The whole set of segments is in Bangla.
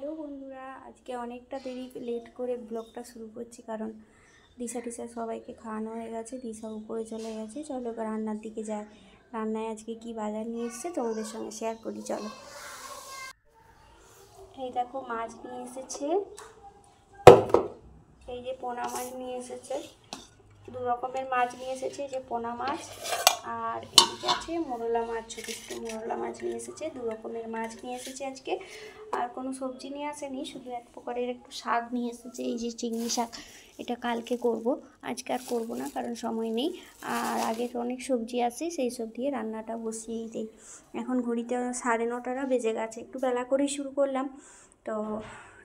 হ্যালো বন্ধুরা, আজকে অনেকটা লেট করে ব্লগটা শুরু করছি কারণ দিশা টিশা সবাইকে খাওয়ানো হয়ে গেছে। দিশা উপরে চলে গেছে। চলো রান্নার দিকে যাই। রান্নায় আজকে কি বাজার নিয়ে এসেছে তোমাদের সঙ্গে শেয়ার করি। চলো, এই দেখো মাছ নিয়ে এসেছে। এই যে পোনা মাছ নিয়ে এসেছে, দু রকমের মাছ নিয়ে এসেছে। যে পোনা মাছ আর এদিকে আছে মোরলা মাছ, ছোটো ছোটো মোরলা মাছ নিয়ে এসেছে। দু রকমের মাছ নিয়ে এসেছে আজকে। আর কোনো সবজি নিয়ে আসেনি, শুধু এক প্রকারের একটু শাক নিয়ে এসেছে। এই যে চিংড়ি শাক, এটা কালকে করব, আজকে আর করবো না কারণ সময় নেই। আর আগের অনেক সবজি আছে, সেই সব দিয়ে রান্নাটা বসিয়েই দিই। এখন ঘড়িতে 9:30 বেজে গেছে, একটু বেলা করেই শুরু করলাম। তো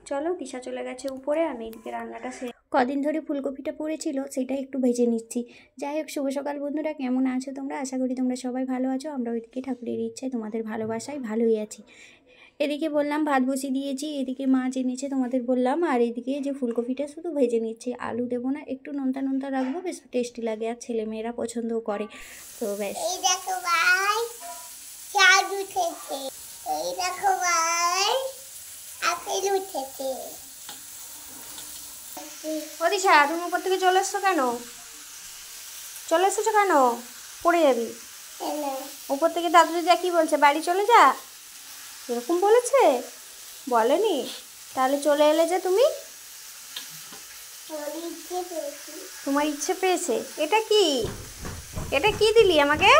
চলো, দিশা চলে গেছে উপরে, আমি এদিকে রান্নাটা কদিন ধরে ফুলকপিটা পড়েছিল সেটা একটু ভেজে নিচ্ছি। যাই হোক, শুভ সকাল বন্ধুরা, কেমন আছো তোমরা? আশা করি তোমরা সবাই ভালো আছো। আমরা ওইদিকে ঠাকুরের ইচ্ছায় তোমাদের ভালোবাসায় ভালোই আছি। এদিকে বললাম ভাত বসিয়ে দিয়েছি, এদিকে মাছ এনেছে তোমাদের বললাম, আর এদিকে যে ফুলকপিটা শুধু ভেজে নিচ্ছি। আলু দেবো না, একটু নোনতা নোনতা রাখবো, বেশ টেস্টি লাগে আর ছেলেমেয়েরা পছন্দও করে। তো ব্যাস, এই দেখো ভাই চাঁদ উঠেছে, এই দেখো ভাই আপেল উঠেছে। ও দিশা, তুমি উপর থেকে চলে এসছো কেন? চলে এসেছো কেন? পড়ে যাবি। উপর থেকে দাদু দিদা কি বলছে? বাড়ি চলে যা, এরকম বলেছে? বলেনি? তাহলে চলে এলে যে তুমি? তোমার ইচ্ছে পেয়েছে? এটা কি? এটা কি দিলি আমাকে?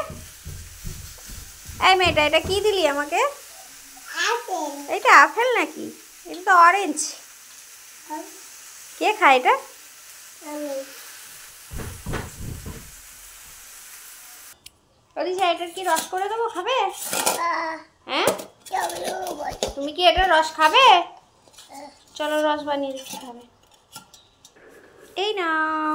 এই মেয়েটা, এটা কি দিলি আমাকে? এটা আপেল নাকি? এটা তো অরেঞ্জ। কে খায় এটা? ওদিশা, এটার কি রস করে দেবো? খাবে? হ্যাঁ, তুমি কি এটা রস খাবে? চলো রস বানিয়ে দিচ্ছি, খাবে। এই নাও।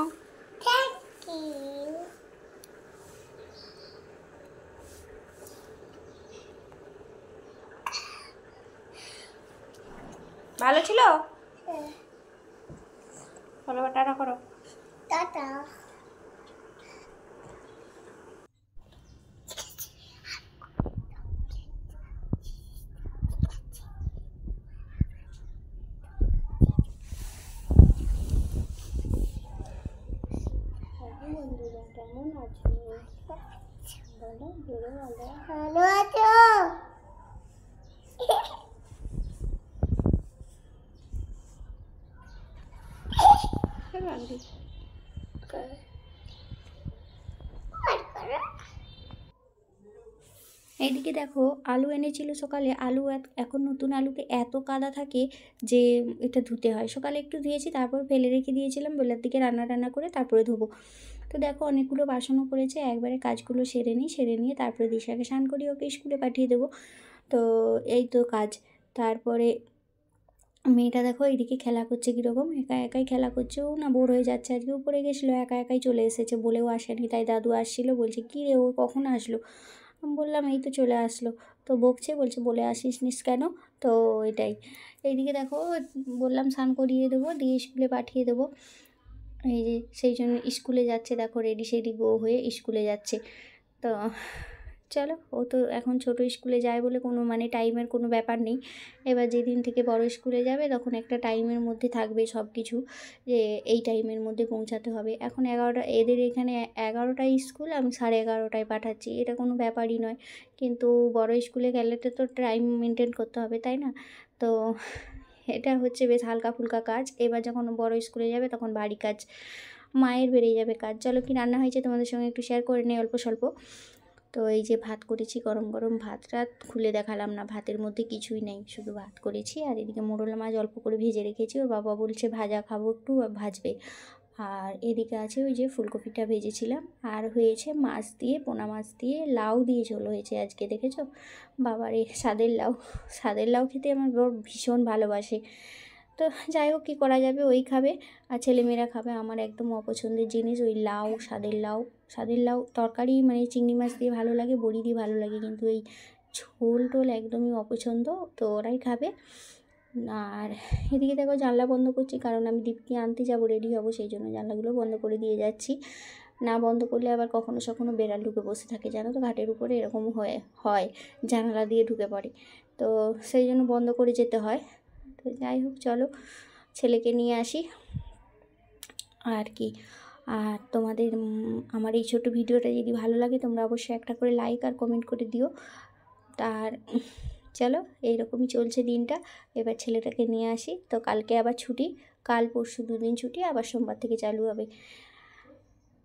ভালো ছিল? বলো, টাটা করো। টাটা। বন্ধুরা কেমন আছো? বলো, জোরে বলো। ভালো আছো? এইদিকে দেখো, আলু এনেছিল সকালে। আলু এখন নতুন আলুতে এত কাদা থাকে যে এটা ধুতে হয়। সকালে একটু ধুয়েছি, তারপর ফেলে রেখে দিয়েছিলাম, বেলার দিকে রান্না করে তারপরে ধোবো। তো দেখো, অনেকগুলো বাসনও পড়েছে। একবারে কাজগুলো সেরে নিয়ে তারপরে দিশাকে স্নান করি, ওকে স্কুলে পাঠিয়ে দেবো। তো এই তো কাজ। তারপরে মেয়েটা দেখো এইদিকে খেলা করছে, কীরকম একা একাই খেলা করছে। ও না বোর হয়ে যাচ্ছে। আজকে উপরে গেছিলো, একা একাই চলে এসেছে, বলেও আসেনি। তাই দাদু আসছিলো, বলছে কী রে, ও কখন আসলো? আমি বললাম এই তো চলে আসলো। তো বকছে, বলছে বলে আসিস নিস কেন? তো এটাই। এইদিকে দেখো, বললাম স্নান করিয়ে দেবো, দিয়ে স্কুলে পাঠিয়ে দেবো। এই যে সেই জন্য স্কুলে যাচ্ছে, দেখো রেডি সেডি গো হয়ে স্কুলে যাচ্ছে। তো চলো, ও তো এখন ছোট স্কুলে যায় বলে কোনো টাইমের কোনো ব্যাপার নেই। এবার যেদিন থেকে বড় স্কুলে যাবে তখন একটা টাইমের মধ্যে থাকবে সব কিছু, যে এই টাইমের মধ্যে পৌঁছাতে হবে। এখন 11টা, এদের এখানে 11টায় স্কুল, আমি 11:30টায় পাঠাচ্ছি, এটা কোনো ব্যাপারই নয়। কিন্তু বড় স্কুলে গেলে তো টাইম মেনটেন করতে হবে, তাই না? তো এটা হচ্ছে বেশ হালকা ফুলকা কাজ। এবার যখন বড় স্কুলে যাবে তখন বাড়ি কাজ, মায়ের বেড়ে যাবে কাজ। চলো, কি রান্না হয়েছে তোমাদের সঙ্গে একটু শেয়ার করে নিই অল্প স্বল্প। তো এই যে ভাত করেছি, গরম গরম ভাত। রাত খুলে দেখালাম না, ভাতের মধ্যে কিছুই নেই, শুধু ভাত করেছি। আর এদিকে মোরলা মাছ অল্প করে ভেজে রেখেছি, ওর বাবা বলছে ভাজা খাবো, একটু ভাজবে। আর এদিকে আছে ওই যে ফুলকপিটা ভেজেছিলাম। আর হয়েছে মাছ দিয়ে, পোনা মাছ দিয়ে লাউ দিয়ে ঝোল হয়েছে আজকে, দেখেছো? বাবারে, স্বাদের লাউ খেতে আমার বড় ভীষণ ভালোবাসে। তো যাই হোক, কী করা যাবে, ওই খাবে আর ছেলেমেয়েরা খাবে। আমার একদম অপছন্দের জিনিস ওই লাউ, স্বাদের লাউ তরকারি, চিংড়ি মাছ দিয়ে ভালো লাগে, বড়ি দিয়ে ভালো লাগে, কিন্তু এই ঝোল টোল একদমই অপছন্দ। তো ওরাই খাবে। আর এদিকে দেখো, জানলা বন্ধ করছি কারণ আমি দীপকে আনতে যাবো, রেডি হবো, সেই জন্য জানলাগুলো বন্ধ করে দিয়ে যাচ্ছি। না বন্ধ করলে আবার কখনো সখনো বেড়াল ঢুকে বসে থাকে, জানো তো, ঘাটের উপরে এরকম হয়, জানালা দিয়ে ঢুকে পড়ে। তো সেই জন্য বন্ধ করে যেতে হয়। তো তো যাই হোক চলো ছেলেকে নিয়ে আসি আর কি। আর তোমাদের আমার এই ছোটো ভিডিওটা যদি ভালো লাগে তোমরা অবশ্যই একটা করে লাইক আর কমেন্ট করে দিও। আর চলো এইরকমই চলছে দিনটা। এবার ছেলেটাকে নিয়ে আসি, তো কালকে আবার ছুটি, কাল পরশু 2 দিন ছুটি, আবার সোমবার থেকে চালু হবে।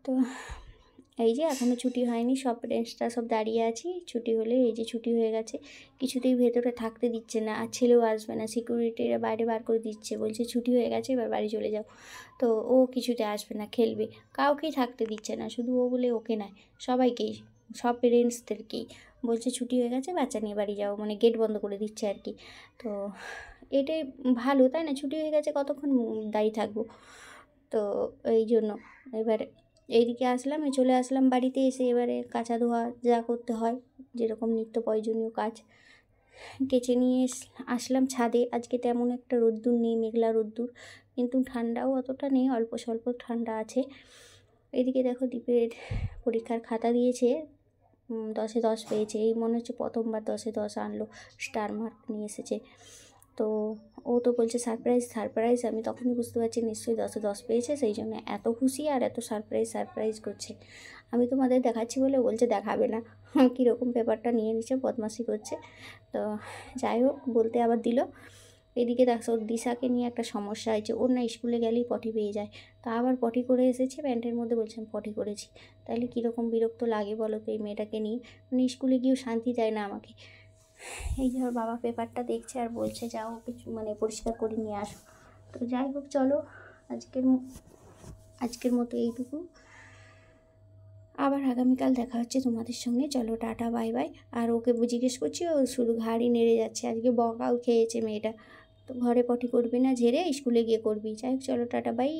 তো এই যে এখনও ছুটি হয়নি, সব ফ্রেন্ডসরা সব দাঁড়িয়ে আছি, ছুটি হলে এই যে ছুটি হয়ে গেছে। কিছুতেই ভেতরে থাকতে দিচ্ছে না, আর ছেলেও আসবে না, সিকিউরিটিরা বাইরে বার করে দিচ্ছে, বলছে ছুটি হয়ে গেছে এবার বাড়ি চলে যাও। তো ও কিছুতে আসবে না, খেলবে, কাউকেই থাকতে দিচ্ছে না, শুধু ও বলে ওকে নয়, সবাইকেই, সব পেরেন্টসদেরকেই বলছে ছুটি হয়ে গেছে বাচ্চা নিয়ে বাড়ি যাও, মানে গেট বন্ধ করে দিচ্ছে আর কি। তো এটাই ভালো, তাই না? ছুটি হয়ে গেছে কতক্ষণ দাঁড়িয়ে থাকবো। তো এই জন্য এবার এইদিকে আসলাম, চলে আসলাম বাড়িতে। এসে এবারে কাচা ধোয়া যা করতে হয়, যেরকম নিত্য প্রয়োজনীয় কাজ কেচে নিয়ে আসলাম ছাদে। আজকে তেমন একটা রোদ্দুর নেই, মেঘলা রোদ্দুর, কিন্তু ঠান্ডাও অতটা নেই, অল্প স্বল্প ঠান্ডা আছে। এদিকে দেখো দীপের পরীক্ষার খাতা দিয়েছে, 10-এ 10 পেয়েছে, এই মনে হচ্ছে প্রথমবার 10-এ 10 আনলো, স্টার মার্ক নিয়ে এসেছে। তো ও তো বলছে সারপ্রাইজ সারপ্রাইজ, আমি তখনই বুঝতে পারছি নিশ্চয়ই 10-এ 10 পেয়েছে, সেই জন্য এত খুশি আর এত সারপ্রাইজ করছে। আমি তোমাদের দেখাচ্ছি বলে বলছে দেখাবে না, কীরকম পেপারটা নিয়ে নিচ্ছে, বদমাশি করছে। তো যাই হোক, বলতে আবার দিল। এদিকে দেখো দিশাকে নিয়ে একটা সমস্যা হয়েছে, ওর না স্কুলে গেলেই পটি পেয়ে যায়, তা আবার পটি করে এসেছে প্যান্টের মধ্যে, বলছে আমি পটি করেছি। তাহলে কীরকম বিরক্ত লাগে বলো তো এই মেয়েটাকে নিয়ে, মানে স্কুলে গিয়েও শান্তি দেয় না আমাকে। এই যে ওর বাবা পেপারটা দেখছে আর বলছে যাও কিছু মানে পরিষ্কার করে নিয়ে আসো। তো যাই হোক চলো, আজকের মতো এইটুকু, আবার আগামীকাল দেখা হচ্ছে তোমাদের সঙ্গে। চলো টাটা বাই বাই। আর ওকে জিজ্ঞেস করছি, ও শুধু ঘাড়ই নেড়ে যাচ্ছে, আজকে বকাও খেয়েছে মেয়েটা। তো ঘরে পটি করবি না, ঝেড়ে স্কুলে গিয়ে করবি। যাই হোক চলো টাটা বাই।